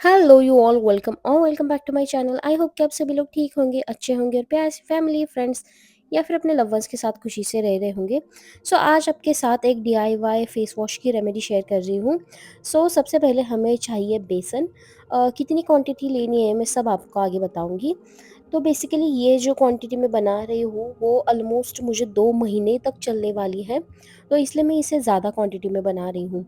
Hello you all, welcome back to my channel. I hope कि आप सभी लोग ठीक होंगे, अच्छे होंगे और प्यार से फैमिली फ्रेंड्स या फिर अपने लव वंस के साथ खुशी से रह रहे होंगे। सो आज आपके साथ एक डीआईवाई फेस वॉश की रेमेडी शेयर कर रही हूँ। सबसे पहले हमें चाहिए बेसन। कितनी क्वांटिटी लेनी है मैं सब आपको आगे बताऊंगी। तो बेसिकली ये जो क्वांटिटी मैं बना रही हूँ वो ऑलमोस्ट मुझे 2 महीने तक चलने वाली है, तो इसलिए मैं इसे ज़्यादा क्वांटिटी में बना रही हूँ।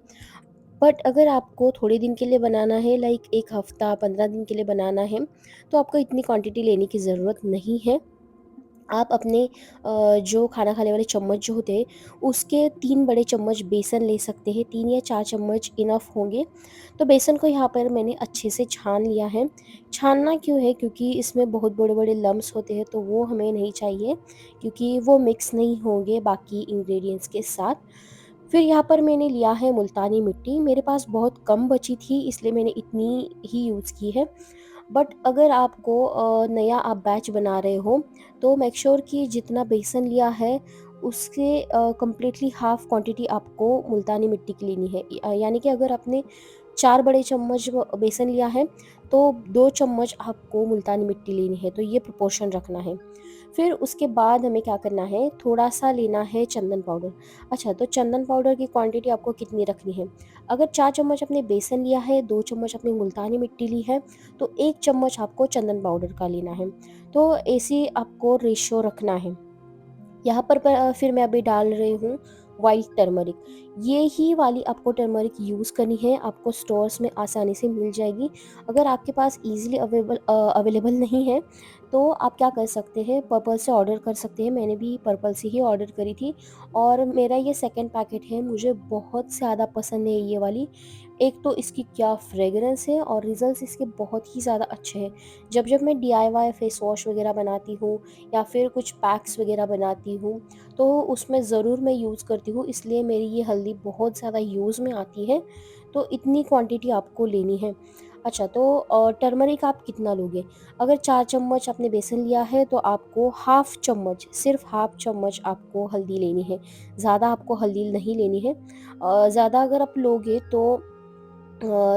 बट अगर आपको थोड़े दिन के लिए बनाना है, लाइक 1 हफ्ता 15 दिन के लिए बनाना है, तो आपको इतनी क्वांटिटी लेने की ज़रूरत नहीं है। आप अपने जो खाना खाने वाले चम्मच जो होते हैं उसके 3 बड़े चम्मच बेसन ले सकते हैं, 3 या 4 चम्मच इनफ होंगे। तो बेसन को यहाँ पर मैंने अच्छे से छान लिया है। छानना क्यों है? क्योंकि इसमें बहुत बड़े-बड़े लम्प्स होते हैं, तो वो हमें नहीं चाहिए, क्योंकि वो मिक्स नहीं होंगे बाकी इंग्रेडिएंट्स के साथ। फिर यहाँ पर मैंने लिया है मुल्तानी मिट्टी, मेरे पास बहुत कम बची थी इसलिए मैंने इतनी ही यूज़ की है। बट अगर आपको नया आप बैच बना रहे हो तो मेक श्योर कि जितना बेसन लिया है उसके कम्प्लीटली हाफ क्वांटिटी आपको मुल्तानी मिट्टी की लेनी है। यानी कि अगर आपने 4 बड़े चम्मच बेसन लिया है तो 2 चम्मच आपको मुल्तानी मिट्टी लेनी है, तो ये प्रोपोर्शन रखना है। फिर उसके बाद हमें क्या करना है, थोड़ा सा लेना है चंदन पाउडर। अच्छा, तो चंदन पाउडर की क्वांटिटी आपको कितनी रखनी है? अगर 4 चम्मच आपने बेसन लिया है, 2 चम्मच आपने मुल्तानी मिट्टी ली है, तो 1 चम्मच आपको चंदन पाउडर का लेना है। तो ऐसे आपको रेशियो रखना है। यहाँ पर फिर मैं अभी डाल रही हूँ वाइल्ड टर्मरिक। ये ही वाली आपको टर्मरिक यूज़ करनी है, आपको स्टोर्स में आसानी से मिल जाएगी। अगर आपके पास ईज़िली अवेलेबल नहीं है तो आप क्या कर सकते हैं, पर्पल से ऑर्डर कर सकते हैं। मैंने भी पर्पल से ही ऑर्डर करी थी और मेरा ये सेकंड पैकेट है। मुझे बहुत ज़्यादा पसंद है ये वाली। एक तो इसकी क्या फ्रेगरेंस है और रिजल्ट्स इसके बहुत ही ज़्यादा अच्छे हैं। जब जब मैं डीआईवाई फेस वॉश वगैरह बनाती हूँ या फिर कुछ पैक्स वगैरह बनाती हूँ तो उसमें ज़रूर मैं यूज़ करती हूँ, इसलिए मेरी ये हल्दी बहुत ज़्यादा यूज़ में आती है। तो इतनी क्वांटिटी आपको लेनी है। अच्छा, तो टर्मरिक आप कितना लोगे? अगर 4 चम्मच आपने बेसन लिया है तो आपको हाफ़ चम्मच, सिर्फ हाफ़ चम्मच आपको हल्दी लेनी है। ज़्यादा आपको हल्दी नहीं लेनी है। ज़्यादा अगर आप लोगे तो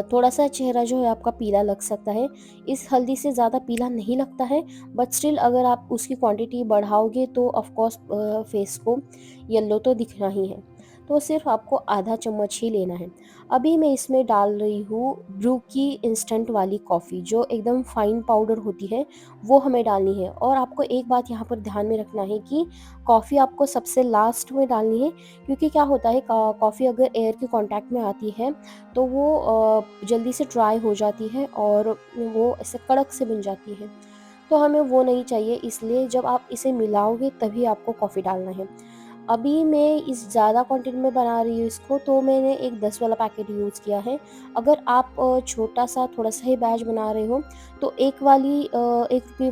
थोड़ा-सा चेहरा जो है आपका पीला लग सकता है। इस हल्दी से ज़्यादा पीला नहीं लगता है, बट स्टिल अगर आप उसकी क्वांटिटी बढ़ाओगे तो ऑफ़ कोर्स फेस को येलो तो दिखना ही है। तो सिर्फ़ आपको आधा चम्मच ही लेना है। अभी मैं इसमें डाल रही हूँ ब्रू की इंस्टेंट वाली कॉफ़ी, जो एकदम फ़ाइन पाउडर होती है, वो हमें डालनी है। और आपको एक बात यहाँ पर ध्यान में रखना है कि कॉफ़ी आपको सबसे लास्ट में डालनी है, क्योंकि क्या होता है, कॉफ़ी अगर एयर के कॉन्टैक्ट में आती है तो वो जल्दी से ड्राई हो जाती है और वो ऐसे कड़क से बन जाती है। तो हमें वो नहीं चाहिए, इसलिए जब आप इसे मिलाओगे तभी आपको कॉफ़ी डालना है। अभी मैं इस ज़्यादा क्वांटिटी में बना रही हूँ इसको, तो मैंने एक 10 वाला पैकेट यूज़ किया है। अगर आप छोटा-सा थोड़ा-सा ही बैच बना रहे हो तो ₹1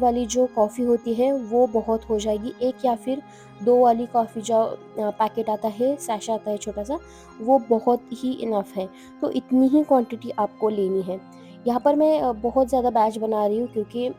वाली जो कॉफ़ी होती है वो बहुत हो जाएगी। 1 या फिर 2 वाली कॉफ़ी जो पैकेट आता है, सैशे आता है छोटा-सा, वो बहुत ही इनफ है। तो इतनी ही क्वांटिटी आपको लेनी है। यहाँ पर मैं बहुत ज़्यादा बैच बना रही हूँ, क्योंकि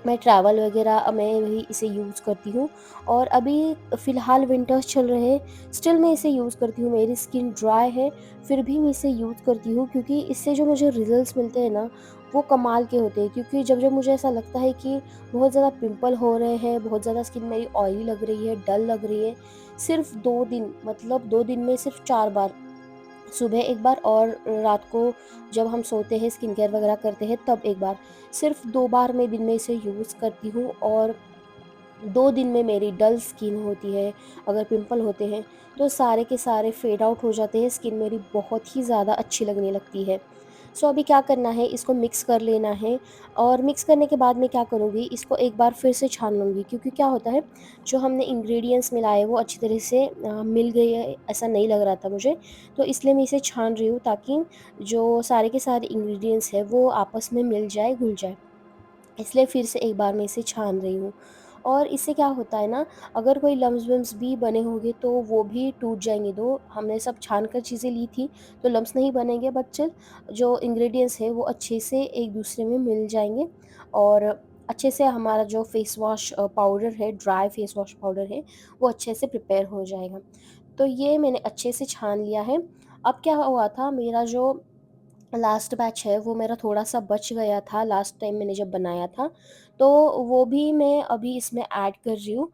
मैं ट्रैवल वगैरह में भी इसे यूज़ करती हूँ और अभी फ़िलहाल विंटर्स चल रहे हैं, स्टिल मैं इसे यूज़ करती हूँ। मेरी स्किन ड्राई है, फिर भी मैं इसे यूज़ करती हूँ, क्योंकि इससे जो मुझे रिज़ल्ट्स मिलते हैं ना, वो कमाल के होते हैं। क्योंकि जब जब मुझे ऐसा लगता है कि बहुत ज़्यादा पिंपल हो रहे हैं, बहुत ज़्यादा स्किन मेरी ऑयली लग रही है, डल लग रही है, सिर्फ़ 2 दिन, मतलब 2 दिन में सिर्फ़ 4 बार, सुबह एक बार और रात को जब हम सोते हैं स्किन केयर वगैरह करते हैं तब एक बार, सिर्फ़ 2 बार मैं दिन में इसे यूज़ करती हूँ और 2 दिन में मेरी डल स्किन होती है। अगर पिंपल होते हैं तो सारे के सारे फेड आउट हो जाते हैं, स्किन मेरी बहुत ही ज़्यादा अच्छी लगने लगती है। अभी क्या करना है, इसको मिक्स कर लेना है और मिक्स करने के बाद मैं क्या करूँगी, इसको एक बार फिर से छान लूँगी, क्योंकि क्या होता है, जो हमने इंग्रेडिएंट्स मिलाए वो अच्छी तरह से मिल गए हैं, ऐसा नहीं लग रहा था मुझे। तो इसलिए मैं इसे छान रही हूँ, ताकि जो सारे के सारे इंग्रेडिएंट्स हैं वो आपस में मिल जाए, घुल जाए। इसलिए फिर से एक बार मैं इसे छान रही हूँ। और इससे क्या होता है ना, अगर कोई लम्स-वम्स भी बने होंगे तो वो भी टूट जाएँगे। दो हमने सब छान कर चीज़ें ली थी, तो लम्स नहीं बनेंगे, बट स्टिल जो इंग्रीडिएंट्स हैं वो अच्छे से एक-दूसरे में मिल जाएँगे और अच्छे से हमारा जो फेस वॉश पाउडर है, ड्राई फेस वॉश पाउडर है, वो अच्छे से प्रिपेयर हो जाएगा। तो ये मैंने अच्छे से छान लिया है। अब क्या हुआ था, मेरा जो लास्ट बैच है वो मेरा थोड़ा-सा बच गया था लास्ट टाइम मैंने जब बनाया था, तो वो भी मैं अभी इसमें ऐड कर रही हूँ।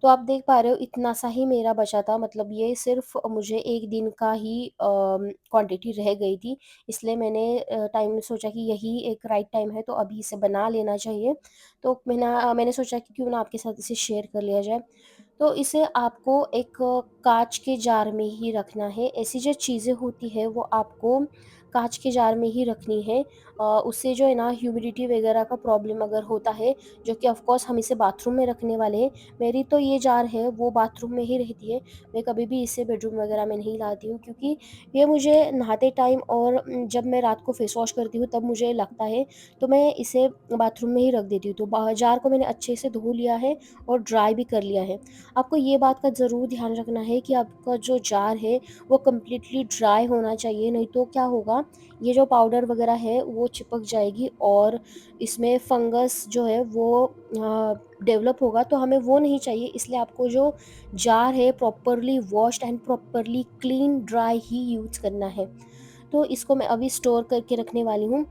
तो आप देख पा रहे हो इतना सा ही मेरा बचा था, मतलब ये सिर्फ़ मुझे 1 दिन का ही क्वांटिटी रह गई थी। इसलिए मैंने टाइम सोचा कि यही एक राइट टाइम है, तो अभी इसे बना लेना चाहिए। तो मैंने सोचा कि क्यों ना आपके साथ इसे शेयर कर लिया जाए। तो इसे आपको एक काँच के जार में ही रखना है। ऐसी जो चीज़ें होती हैं वो आपको काँच के जार में ही रखनी है। उससे जो है ना ह्यूमिडिटी वगैरह का प्रॉब्लम अगर होता है, जो कि ऑफ़ कोर्स हम इसे बाथरूम में रखने वाले हैं। मेरी तो ये जार है वो बाथरूम में ही रहती है। मैं कभी भी इसे बेडरूम वगैरह में नहीं लाती हूँ, क्योंकि ये मुझे नहाते टाइम और जब मैं रात को फेस वॉश करती हूँ तब मुझे लगता है, तो मैं इसे बाथरूम में ही रख देती हूँ। तो जार को मैंने अच्छे से धो लिया है और ड्राई भी कर लिया है। आपको ये बात का ज़रूर ध्यान रखना है कि आपका जो जार है वो कंप्लीटली ड्राई होना चाहिए, नहीं तो क्या होगा, ये जो पाउडर वगैरह है वो चिपक जाएगी और इसमें फंगस जो है वो डेवलप होगा, तो हमें वो नहीं चाहिए। इसलिए आपको जो जार है properly washed and properly clean dry he use करना है। तो इसको मैं अभी स्टोर करके रखने वाली हूँ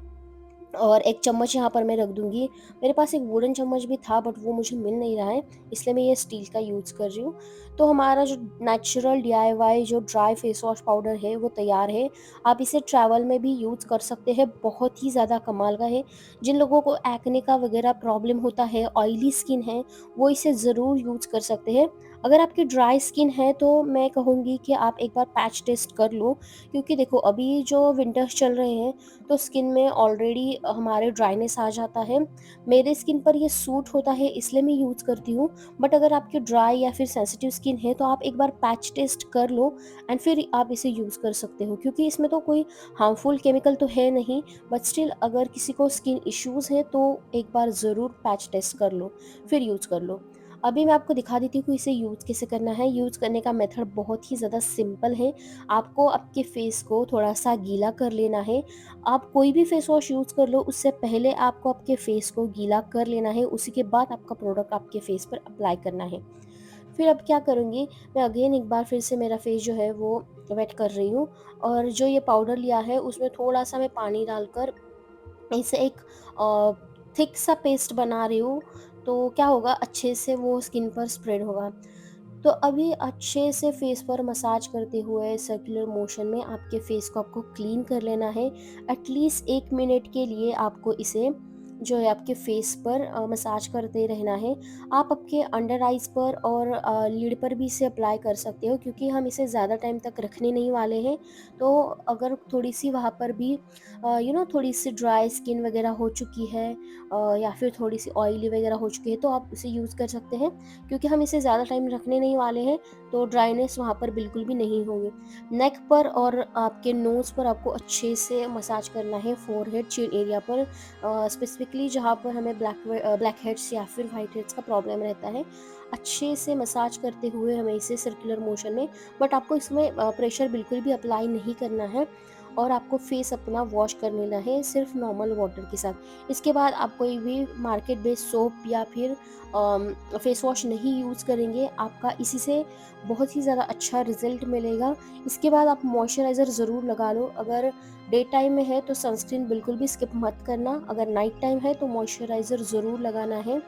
और एक चम्मच यहाँ पर मैं रख दूँगी। मेरे पास एक वुडन चम्मच भी था बट वो मुझे मिल नहीं रहा है, इसलिए मैं ये स्टील का यूज़ कर रही हूँ। तो हमारा जो नेचुरल डीआईवाई जो ड्राई फेस वॉश पाउडर है वो तैयार है। आप इसे ट्रैवल में भी यूज़ कर सकते हैं, बहुत ही ज़्यादा कमाल का है। जिन लोगों को एक्ने का वगैरह प्रॉब्लम होता है, ऑयली स्किन है, वो इसे ज़रूर यूज़ कर सकते हैं। अगर आपकी ड्राई स्किन है तो मैं कहूँगी कि आप एक बार पैच टेस्ट कर लो, क्योंकि देखो अभी जो विंटर्स चल रहे हैं तो स्किन में ऑलरेडी हमारे ड्राइनेस आ जाता है। मेरे स्किन पर ये सूट होता है इसलिए मैं यूज़ करती हूँ, बट अगर आपकी ड्राई या फिर सेंसिटिव स्किन है तो आप एक बार पैच टेस्ट कर लो एंड फिर आप इसे यूज़ कर सकते हो, क्योंकि इसमें तो कोई हार्मफुल केमिकल तो है नहीं, बट स्टिल अगर किसी को स्किन इश्यूज़ हैं तो एक बार ज़रूर पैच टेस्ट कर लो, फिर यूज़ कर लो। अभी मैं आपको दिखा देती हूँ कि इसे यूज़ कैसे करना है। यूज़ करने का मेथड बहुत ही ज़्यादा सिंपल है। आपको आपके फेस को थोड़ा-सा गीला कर लेना है। आप कोई भी फेस वॉश यूज़ कर लो, उससे पहले आपको आपके फेस को गीला कर लेना है, उसी के बाद आपका प्रोडक्ट आपके फेस पर अप्लाई करना है। फिर अब क्या करूँगी, मैं अगेन एक बार फिर से मेरा फेस जो है वो वेट कर रही हूँ और जो ये पाउडर लिया है उसमें थोड़ा-सा मैं पानी डालकर इसे एक थिक सा पेस्ट बना रही हूँ, तो क्या होगा, अच्छे से वो स्किन पर स्प्रेड होगा। तो अभी अच्छे से फेस पर मसाज करते हुए सर्कुलर मोशन में आपके फेस को आपको क्लीन कर लेना है। एटलीस्ट 1 मिनट के लिए आपको इसे जो है आपके फेस पर मसाज करते रहना है। आप आपके अंडर आइज़ पर और लिड पर भी इसे अप्लाई कर सकते हो, क्योंकि हम इसे ज़्यादा टाइम तक रखने नहीं वाले हैं। तो अगर थोड़ी-सी वहाँ पर भी थोड़ी-सी ड्राई स्किन वगैरह हो चुकी है या फिर थोड़ी-सी ऑयली वगैरह हो चुकी है, तो आप इसे यूज़ कर सकते हैं। क्योंकि हम इसे ज़्यादा टाइम रखने नहीं वाले हैं, तो ड्राइनेस वहाँ पर बिल्कुल भी नहीं होगी। नेक पर और आपके नोज़ पर आपको अच्छे से मसाज करना है, फोरहेड, चिन एरिया पर स्पेसिफिकली जहाँ पर हमें ब्लैक हेड्स या फिर व्हाइट हेड्स का प्रॉब्लम रहता है। अच्छे से मसाज करते हुए हमें इसे सर्कुलर मोशन में, बट आपको इसमें प्रेशर बिल्कुल भी अप्लाई नहीं करना है और आपको फेस अपना वॉश कर लेना है सिर्फ नॉर्मल वाटर के साथ। इसके बाद आप कोई भी मार्केट बेस्ड सोप या फिर फेस वॉश नहीं यूज़ करेंगे, आपका इसी से बहुत ही ज़्यादा अच्छा रिज़ल्ट मिलेगा। इसके बाद आप मॉइस्चराइज़र ज़रूर लगा लो। अगर डे टाइम में है तो सनस्क्रीन बिल्कुल भी स्किप मत करना, अगर नाइट टाइम है तो मॉइस्चराइज़र ज़रूर लगाना है।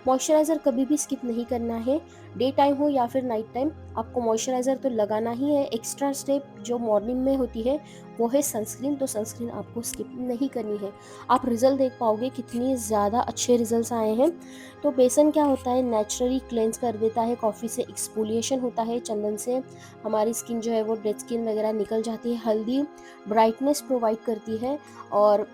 मॉइस्चराइज़र कभी भी स्किप नहीं करना है, डे टाइम हो या फिर नाइट टाइम, आपको मॉइस्चराइज़र तो लगाना ही है। एक्स्ट्रा स्टेप जो मॉर्निंग में होती है वो है सनस्क्रीन, तो सनस्क्रीन आपको स्किप नहीं करनी है। आप रिज़ल्ट देख पाओगे कितनी ज़्यादा अच्छे रिज़ल्ट्स आए हैं। तो बेसन क्या होता है, नेचुरली क्लेंस कर देता है, कॉफ़ी से एक्सफोलिएशन होता है, चंदन से हमारी स्किन जो है वो डेड स्किन वगैरह निकल जाती है, हल्दी ब्राइटनेस प्रोवाइड करती है और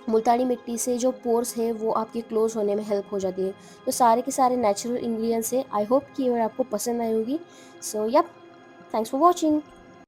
मुल्तानी मिट्टी से जो पोर्स है वो आपके क्लोज होने में हेल्प हो जाती है। तो सारे के सारे नेचुरल इंग्रेडिएंट्स है। आई होप कि ये आपको पसंद आई होगी। So yup, thanks for watching.